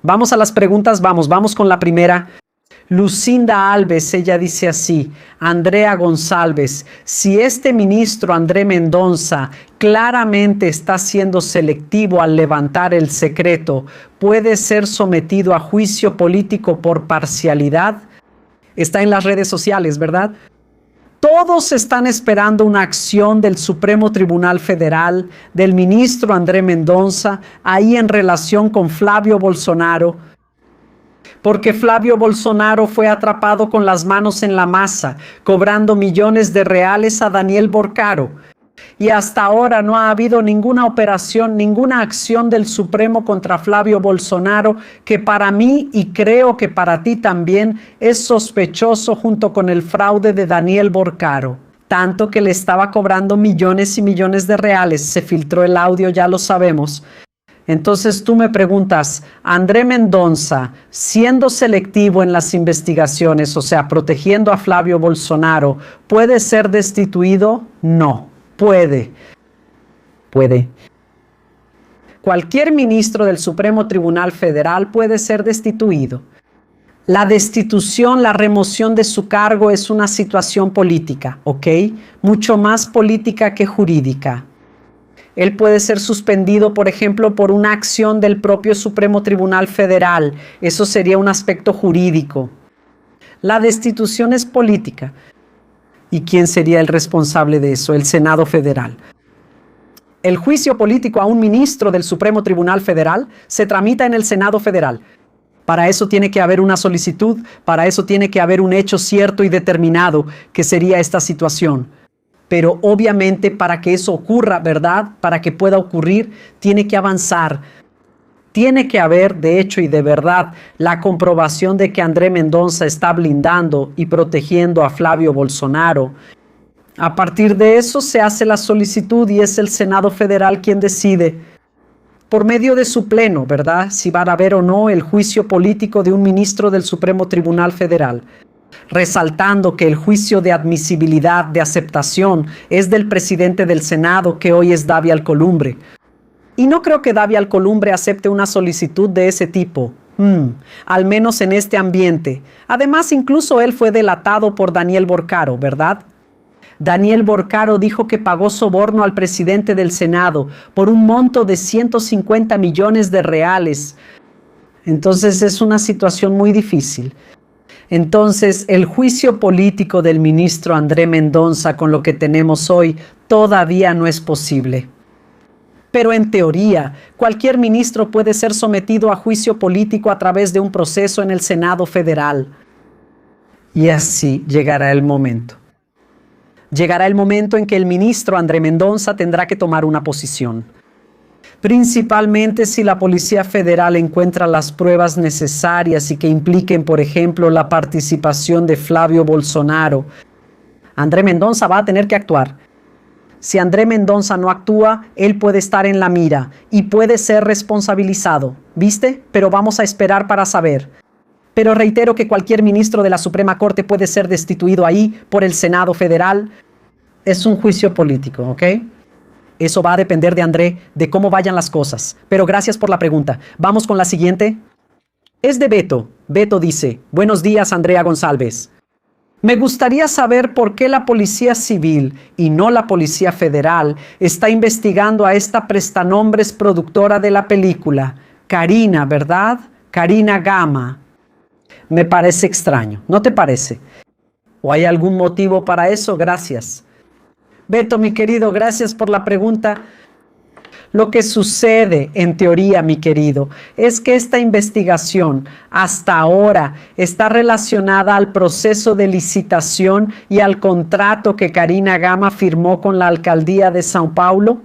Vamos a las preguntas, vamos con la primera. Lucinda Alves, ella dice así: Andrea González, si este ministro André Mendonça claramente está siendo selectivo al levantar el secreto, ¿puede ser sometido a juicio político por parcialidad? Está en las redes sociales, ¿verdad? Todos están esperando una acción del Supremo Tribunal Federal, del ministro André Mendonça, ahí en relación con Flavio Bolsonaro, porque Flavio Bolsonaro fue atrapado con las manos en la masa, cobrando millones de reales a Daniel Borcaro. Y hasta ahora no ha habido ninguna operación, ninguna acción del Supremo contra Flavio Bolsonaro, que para mí, y creo que para ti también, es sospechoso junto con el fraude de Daniel Borcaro. Tanto que le estaba cobrando millones y millones de reales. Se filtró el audio, ya lo sabemos. Entonces tú me preguntas, André Mendonça, siendo selectivo en las investigaciones, o sea, protegiendo a Flavio Bolsonaro, ¿puede ser destituido? No. Puede. Cualquier ministro del Supremo Tribunal Federal puede ser destituido. La destitución, la remoción de su cargo es una situación política, ¿ok? Mucho más política que jurídica. Él puede ser suspendido, por ejemplo, por una acción del propio Supremo Tribunal Federal. Eso sería un aspecto jurídico. La destitución es política. ¿Y quién sería el responsable de eso? El Senado Federal. El juicio político a un ministro del Supremo Tribunal Federal se tramita en el Senado Federal. Para eso tiene que haber una solicitud, para eso tiene que haber un hecho cierto y determinado, que sería esta situación. Pero obviamente para que eso ocurra, ¿verdad? Para que pueda ocurrir, tiene que avanzar. Tiene que haber, de hecho y de verdad, la comprobación de que André Mendonça está blindando y protegiendo a Flavio Bolsonaro. A partir de eso se hace la solicitud y es el Senado Federal quien decide, por medio de su pleno, ¿verdad?, si va a haber o no el juicio político de un ministro del Supremo Tribunal Federal. Resaltando que el juicio de admisibilidad, de aceptación, es del presidente del Senado, que hoy es Davi Alcolumbre. Y no creo que Davi Alcolumbre acepte una solicitud de ese tipo, al menos en este ambiente. Además, incluso él fue delatado por Daniel Borcaro, ¿verdad? Daniel Borcaro dijo que pagó soborno al presidente del Senado por un monto de 150 millones de reales. Entonces es una situación muy difícil. Entonces, el juicio político del ministro André Mendonça con lo que tenemos hoy todavía no es posible. Pero en teoría, cualquier ministro puede ser sometido a juicio político a través de un proceso en el Senado Federal. Y así llegará el momento. Llegará el momento en que el ministro André Mendonça tendrá que tomar una posición. Principalmente si la Policía Federal encuentra las pruebas necesarias y que impliquen, por ejemplo, la participación de Flavio Bolsonaro. André Mendonça va a tener que actuar. Si André Mendonça no actúa, él puede estar en la mira y puede ser responsabilizado, ¿viste? Pero vamos a esperar para saber. Pero reitero que cualquier ministro de la Suprema Corte puede ser destituido ahí por el Senado Federal. Es un juicio político, ¿ok? Eso va a depender de André, de cómo vayan las cosas. Pero gracias por la pregunta. Vamos con la siguiente. Es de Beto. Beto dice: buenos días, Andrea González. Me gustaría saber por qué la Policía Civil y no la Policía Federal está investigando a esta prestanombres productora de la película, Karina, ¿verdad? Karina Gama. Me parece extraño, ¿no te parece? ¿O hay algún motivo para eso? Gracias. Beto, mi querido, gracias por la pregunta. Lo que sucede, en teoría, mi querido, es que esta investigación hasta ahora está relacionada al proceso de licitación y al contrato que Karina Gama firmó con la alcaldía de São Paulo.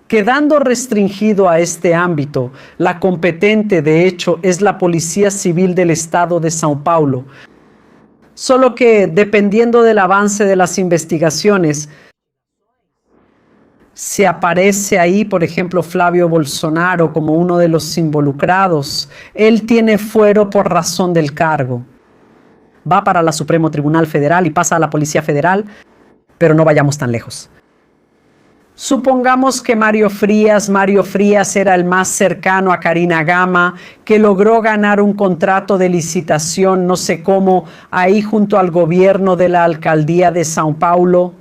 Quedando restringido a este ámbito, la competente, de hecho, es la Policía Civil del Estado de São Paulo. Solo que, dependiendo del avance de las investigaciones, si aparece ahí, por ejemplo, Flavio Bolsonaro como uno de los involucrados, él tiene fuero por razón del cargo. Va para la Supremo Tribunal Federal y pasa a la Policía Federal, pero no vayamos tan lejos. Supongamos que Mario Frías era el más cercano a Karina Gama, que logró ganar un contrato de licitación, no sé cómo, ahí junto al gobierno de la alcaldía de São Paulo.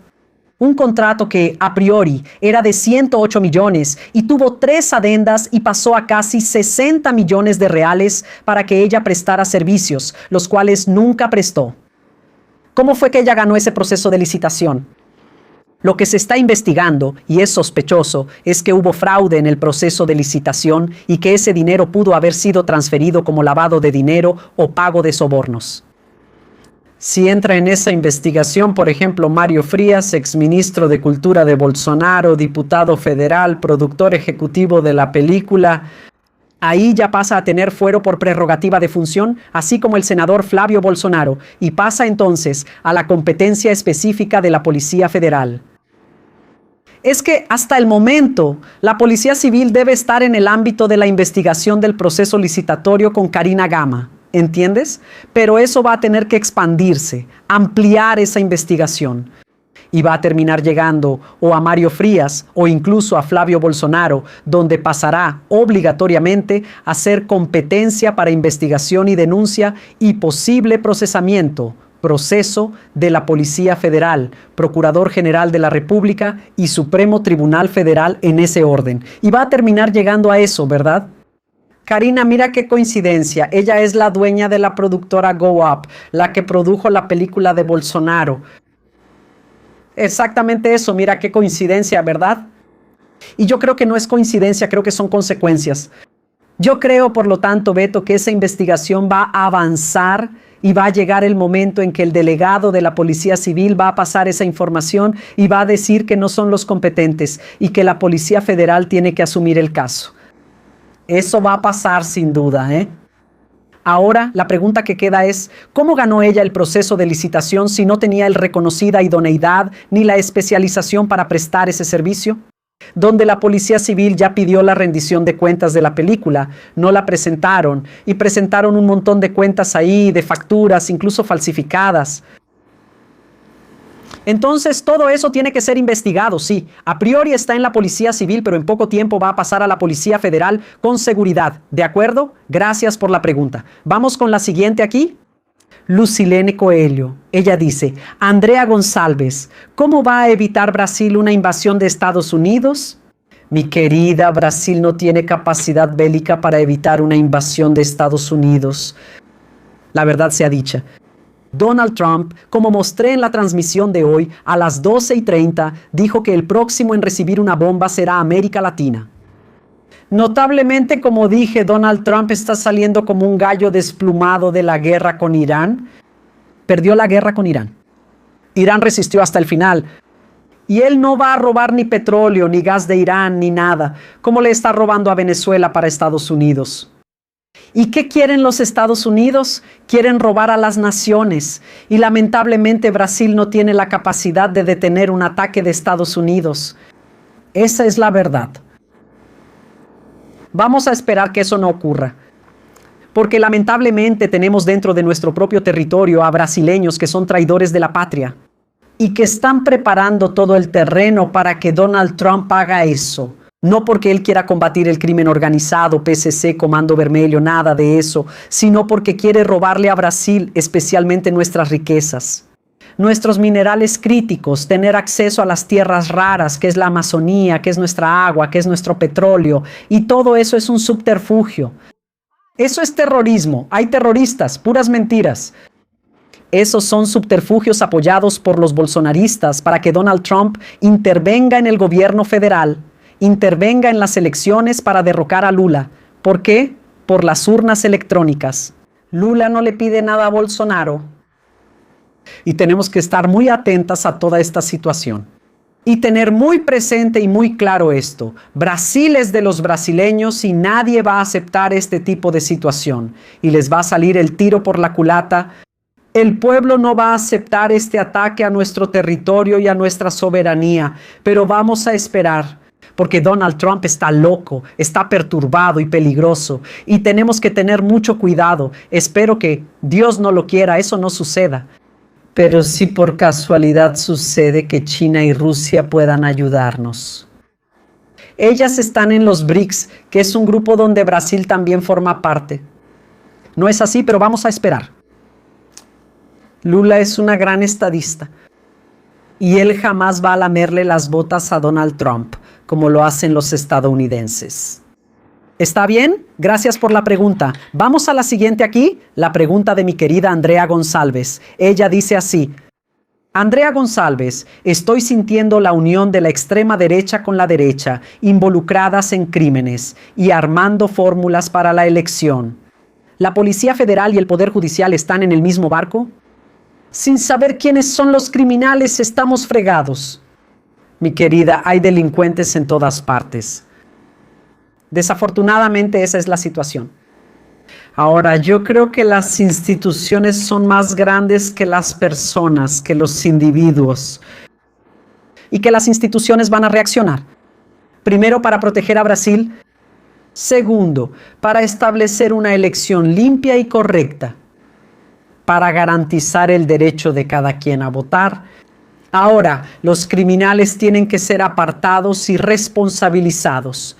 Un contrato que a priori era de 108 millones y tuvo 3 adendas y pasó a casi 60 millones de reales para que ella prestara servicios, los cuales nunca prestó. ¿Cómo fue que ella ganó ese proceso de licitación? Lo que se está investigando, y es sospechoso, es que hubo fraude en el proceso de licitación y que ese dinero pudo haber sido transferido como lavado de dinero o pago de sobornos. Si entra en esa investigación, por ejemplo, Mario Frías, exministro de Cultura de Bolsonaro, diputado federal, productor ejecutivo de la película, ahí ya pasa a tener fuero por prerrogativa de función, así como el senador Flavio Bolsonaro, y pasa entonces a la competencia específica de la Policía Federal. Es que hasta el momento la Policía Civil debe estar en el ámbito de la investigación del proceso licitatorio con Karina Gama, ¿entiendes? Pero eso va a tener que expandirse, ampliar esa investigación. Y va a terminar llegando o a Mario Frías o incluso a Flavio Bolsonaro, donde pasará obligatoriamente a ser competencia para investigación y denuncia y posible procesamiento. Proceso de la Policía Federal, Procurador General de la República y Supremo Tribunal Federal en ese orden. Y va a terminar llegando a eso, ¿verdad? Karina, mira qué coincidencia. Ella es la dueña de la productora Go Up, la que produjo la película de Bolsonaro. Exactamente eso, mira qué coincidencia, ¿verdad? Y yo creo que no es coincidencia, creo que son consecuencias. Yo creo, por lo tanto, Beto, que esa investigación va a avanzar y va a llegar el momento en que el delegado de la Policía Civil va a pasar esa información y va a decir que no son los competentes y que la Policía Federal tiene que asumir el caso. Eso va a pasar sin duda, ¿eh? Ahora, la pregunta que queda es, ¿cómo ganó ella el proceso de licitación si no tenía el reconocida idoneidad ni la especialización para prestar ese servicio? Donde la Policía Civil ya pidió la rendición de cuentas de la película, no la presentaron y presentaron un montón de cuentas ahí, de facturas, incluso falsificadas. Entonces todo eso tiene que ser investigado, sí. A priori está en la Policía Civil, pero en poco tiempo va a pasar a la Policía Federal con seguridad. ¿De acuerdo? Gracias por la pregunta. Vamos con la siguiente aquí. Lucilene Coelho. Ella dice, Andrea González, ¿cómo va a evitar Brasil una invasión de Estados Unidos? Mi querida, Brasil no tiene capacidad bélica para evitar una invasión de Estados Unidos. La verdad sea dicha. Donald Trump, como mostré en la transmisión de hoy, a las 12:30, dijo que el próximo en recibir una bomba será América Latina. Notablemente, como dije, Donald Trump está saliendo como un gallo desplumado de la guerra con Irán. Perdió la guerra con Irán. Irán resistió hasta el final. Y él no va a robar ni petróleo, ni gas de Irán, ni nada, como le está robando a Venezuela para Estados Unidos. ¿Y qué quieren los Estados Unidos? Quieren robar a las naciones. Y lamentablemente Brasil no tiene la capacidad de detener un ataque de Estados Unidos. Esa es la verdad. Vamos a esperar que eso no ocurra. Porque lamentablemente tenemos dentro de nuestro propio territorio a brasileños que son traidores de la patria y que están preparando todo el terreno para que Donald Trump haga eso. No porque él quiera combatir el crimen organizado, PCC, Comando Vermelho, nada de eso, sino porque quiere robarle a Brasil, especialmente nuestras riquezas. Nuestros minerales críticos, tener acceso a las tierras raras, que es la Amazonía, que es nuestra agua, que es nuestro petróleo, y todo eso es un subterfugio. Eso es terrorismo. Hay terroristas, puras mentiras. Esos son subterfugios apoyados por los bolsonaristas para que Donald Trump intervenga en el gobierno federal, intervenga en las elecciones para derrocar a Lula. ¿Por qué? Por las urnas electrónicas. Lula no le pide nada a Bolsonaro. Y tenemos que estar muy atentas a toda esta situación. Y tener muy presente y muy claro esto. Brasil es de los brasileños y nadie va a aceptar este tipo de situación. Y les va a salir el tiro por la culata. El pueblo no va a aceptar este ataque a nuestro territorio y a nuestra soberanía. Pero vamos a esperar. Porque Donald Trump está loco, está perturbado y peligroso. Y tenemos que tener mucho cuidado. Espero que Dios no lo quiera, eso no suceda. Pero si por casualidad sucede que China y Rusia puedan ayudarnos. Ellas están en los BRICS, que es un grupo donde Brasil también forma parte. No es así, pero vamos a esperar. Lula es una gran estadista y él jamás va a lamerle las botas a Donald Trump, como lo hacen los estadounidenses. ¿Está bien? Gracias por la pregunta. Vamos a la siguiente aquí, la pregunta de mi querida Andrea González. Ella dice así: Andrea González, estoy sintiendo la unión de la extrema derecha con la derecha, involucradas en crímenes y armando fórmulas para la elección. ¿La Policía Federal y el Poder Judicial están en el mismo barco? Sin saber quiénes son los criminales, estamos fregados. Mi querida, hay delincuentes en todas partes. Desafortunadamente esa es la situación. Ahora, yo creo que las instituciones son más grandes que las personas, que los individuos. Y que las instituciones van a reaccionar. Primero, para proteger a Brasil. Segundo, para establecer una elección limpia y correcta. Para garantizar el derecho de cada quien a votar. Ahora, los criminales tienen que ser apartados y responsabilizados.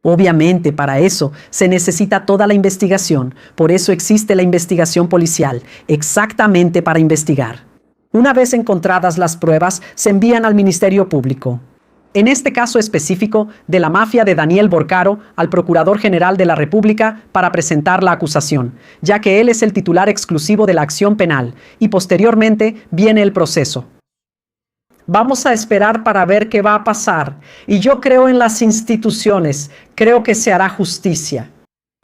Obviamente, para eso se necesita toda la investigación. Por eso existe la investigación policial, exactamente para investigar. Una vez encontradas las pruebas, se envían al Ministerio Público. En este caso específico, de la mafia de Daniel Borcaro, al Procurador General de la República para presentar la acusación, ya que él es el titular exclusivo de la acción penal, y posteriormente viene el proceso. Vamos a esperar para ver qué va a pasar. Y yo creo en las instituciones, creo que se hará justicia.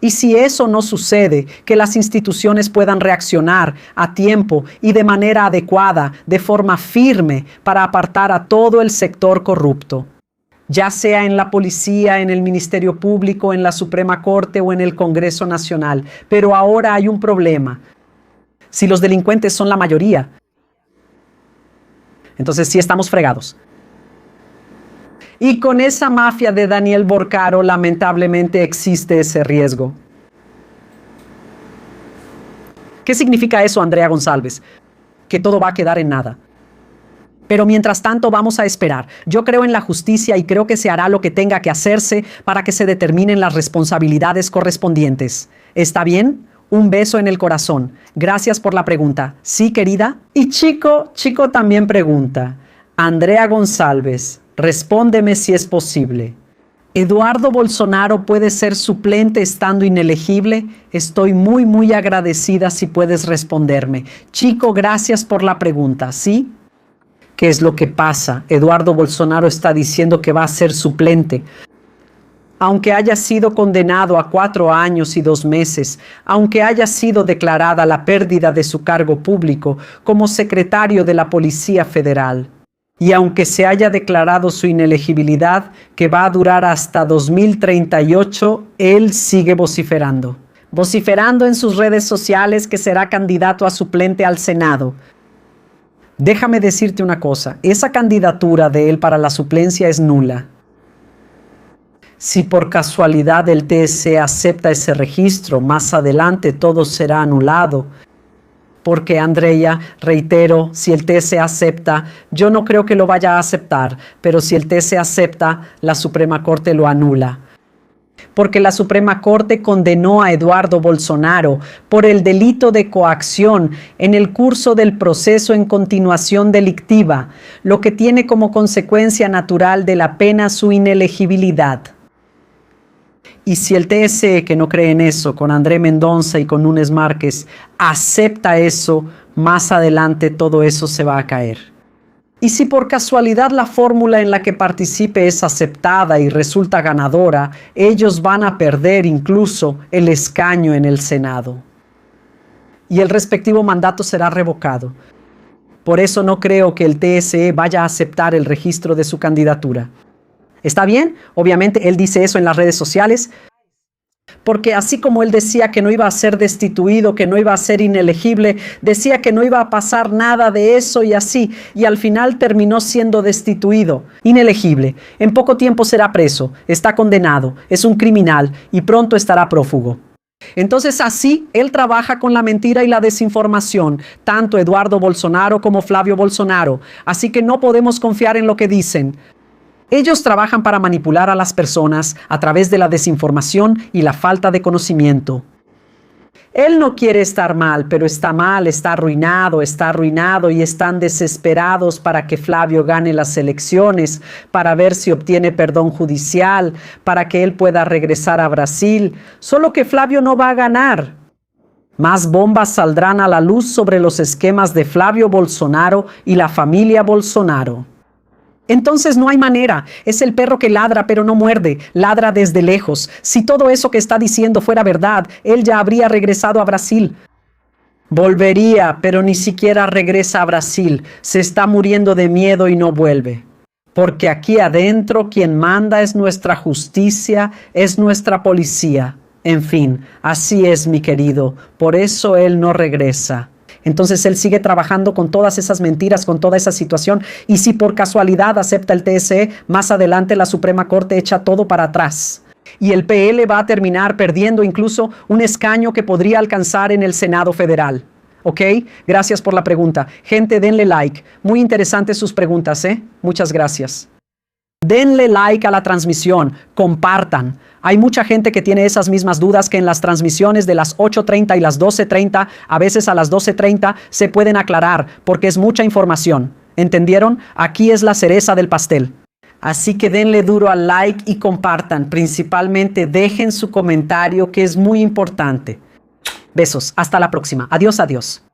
Y si eso no sucede, que las instituciones puedan reaccionar a tiempo y de manera adecuada, de forma firme, para apartar a todo el sector corrupto. Ya sea en la policía, en el Ministerio Público, en la Suprema Corte o en el Congreso Nacional. Pero ahora hay un problema. Si los delincuentes son la mayoría, entonces sí estamos fregados. Y con esa mafia de Daniel Borcaro, lamentablemente existe ese riesgo. ¿Qué significa eso, Andrea González? Que todo va a quedar en nada. Pero mientras tanto vamos a esperar. Yo creo en la justicia y creo que se hará lo que tenga que hacerse para que se determinen las responsabilidades correspondientes. ¿Está bien? Un beso en el corazón. Gracias por la pregunta. ¿Sí, querida? Y Chico también pregunta. Andrea González, respóndeme si es posible. ¿Eduardo Bolsonaro puede ser suplente estando inelegible? Estoy muy agradecida si puedes responderme. Chico, gracias por la pregunta. ¿Sí? ¿Qué es lo que pasa? Eduardo Bolsonaro está diciendo que va a ser suplente. Aunque haya sido condenado a 4 años y 2 meses, aunque haya sido declarada la pérdida de su cargo público como secretario de la Policía Federal, y aunque se haya declarado su inelegibilidad, que va a durar hasta 2038, él sigue vociferando. Vociferando en sus redes sociales que será candidato a suplente al Senado. Déjame decirte una cosa, esa candidatura de él para la suplencia es nula. Si por casualidad el TSE acepta ese registro, más adelante todo será anulado. Porque, Andrea, reitero, si el TSE acepta, yo no creo que lo vaya a aceptar, pero si el TSE acepta, la Suprema Corte lo anula. Porque la Suprema Corte condenó a Eduardo Bolsonaro por el delito de coacción en el curso del proceso en continuación delictiva, lo que tiene como consecuencia natural de la pena su inelegibilidad. Y si el TSE, que no cree en eso, con André Mendonza y con Nunes Márquez, acepta eso, más adelante todo eso se va a caer. Y si por casualidad la fórmula en la que participe es aceptada y resulta ganadora, ellos van a perder incluso el escaño en el Senado. Y el respectivo mandato será revocado. Por eso no creo que el TSE vaya a aceptar el registro de su candidatura. ¿Está bien? Obviamente él dice eso en las redes sociales, porque así como él decía que no iba a ser destituido, que no iba a ser inelegible, decía que no iba a pasar nada de eso y así, y al final terminó siendo destituido, inelegible. En poco tiempo será preso, está condenado, es un criminal y pronto estará prófugo. Entonces así él trabaja con la mentira y la desinformación, tanto Eduardo Bolsonaro como Flavio Bolsonaro. Así que no podemos confiar en lo que dicen. Ellos trabajan para manipular a las personas a través de la desinformación y la falta de conocimiento. Él no quiere estar mal, pero está mal, está arruinado y están desesperados para que Flavio gane las elecciones, para ver si obtiene perdón judicial, para que él pueda regresar a Brasil. Solo que Flavio no va a ganar. Más bombas saldrán a la luz sobre los esquemas de Flavio Bolsonaro y la familia Bolsonaro. Entonces no hay manera, es el perro que ladra pero no muerde, ladra desde lejos. Si todo eso que está diciendo fuera verdad, él ya habría regresado a Brasil. Volvería, pero ni siquiera regresa a Brasil, se está muriendo de miedo y no vuelve. Porque aquí adentro quien manda es nuestra justicia, es nuestra policía. En fin, así es, mi querido, por eso él no regresa. Entonces él sigue trabajando con todas esas mentiras, con toda esa situación. Y si por casualidad acepta el TSE, más adelante la Suprema Corte echa todo para atrás. Y el PL va a terminar perdiendo incluso un escaño que podría alcanzar en el Senado Federal. ¿Ok? Gracias por la pregunta. Gente, denle like. Muy interesantes sus preguntas, ¿eh? Muchas gracias. Denle like a la transmisión, compartan. Hay mucha gente que tiene esas mismas dudas que en las transmisiones de las 8:30 y las 12:30, a veces a las 12:30, se pueden aclarar porque es mucha información. ¿Entendieron? Aquí es la cereza del pastel. Así que denle duro al like y compartan. Principalmente dejen su comentario que es muy importante. Besos. Hasta la próxima. Adiós, adiós.